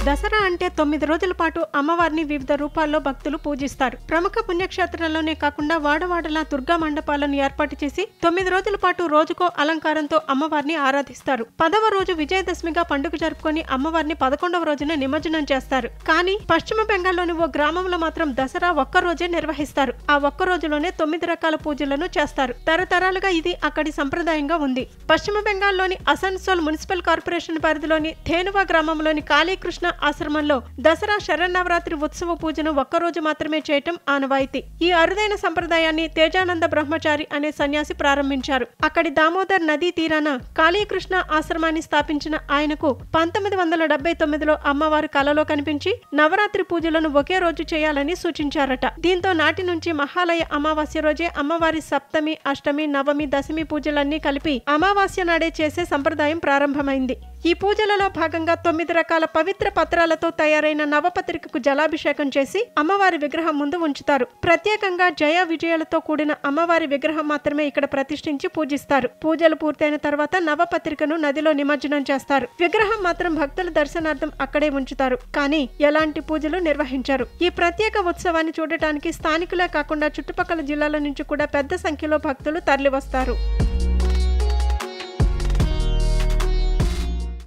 దసరా అంటే 9 రోజుల పాటు అమ్మవారిని వివిధ రూపాల్లో భక్తులు పూజిస్తారు. ప్రముఖ పుణ్యక్షేత్రాల్లోనే కాకుండా వాడవాడలా దుర్గా మండపాలను ఏర్పాటు చేసి 9 రోజుల పాటు రోజుకో అలంకారంతో అమ్మవారిని ఆరాధిస్తారు. 10వ రోజు విజయదశమిగా పండుగ జరుపుకొని అమ్మవారిని 11వ రోజున నిమజ్జనం చేస్తారు. కానీ పశ్చిమ బెంగాల్లోని ఓ గ్రామంలో మాత్రం దసరా ఒక్క రోజే నిర్వహిస్తారు. ఆ ఒక్క రోజులోనే 9 రకాల పూజలను చేస్తారు. తరతరాలుగా ఇది అక్కడి సంప్రదాయంగా ఉంది. పశ్చిమ బెంగాల్లోని అసన్సోల్ మున్సిపల్ కార్పొరేషన్ పరిధిలోని థేనువా గ్రామంలోని కాళీకృష్ణ ఆశ్రమంలో దసరా శరన్నవరాత్రి ఉత్సవ పూజను ఒక్కరోజు మాత్రమే చేయటం ఆనవాయితీ. ఈ అరుదైన సంప్రదాయాన్ని తేజానంద బ్రహ్మచారి అనే సన్యాసి ప్రారంభించారు. అక్కడి దామోదర్ నదీ తీరాన కాళీకృష్ణ ఆశ్రమాన్ని స్థాపించిన ఆయనకు 1979లో అమ్మవారు కలలో కనిపించి నవరాత్రి పూజలను ఒకే రోజు చేయాలని సూచించారట. దీంతో నాటి నుంచి మహాలయ అమావాస్య రోజే అమ్మవారి సప్తమి, అష్టమి, నవమి, దశమి పూజలన్నీ కలిపి అమావాస్య నాడే చేసే సంప్రదాయం ప్రారంభమైంది. ఈ పూజలలో భాగంగా 9 రకాల పవిత్ర పత్రాలతో తయారైన నవపత్రికకు జలాభిషేకం చేసి అమ్మవారి విగ్రహం ముందు ఉంచుతారు. ప్రత్యేకంగా జయ విజయాలతో కూడిన అమ్మవారి విగ్రహం మాత్రమే ఇక్కడ ప్రతిష్ఠించి పూజిస్తారు. పూజలు పూర్తయిన తర్వాత నవపత్రికను నదిలో నిమజ్జనం చేస్తారు. విగ్రహం మాత్రం భక్తుల దర్శనార్థం అక్కడే ఉంచుతారు. కానీ ఎలాంటి పూజలు నిర్వహించారు. ఈ ప్రత్యేక ఉత్సవాన్ని చూడటానికి స్థానికులే కాకుండా చుట్టుపక్కల జిల్లాల నుంచి కూడా పెద్ద సంఖ్యలో భక్తులు తరలివస్తారు.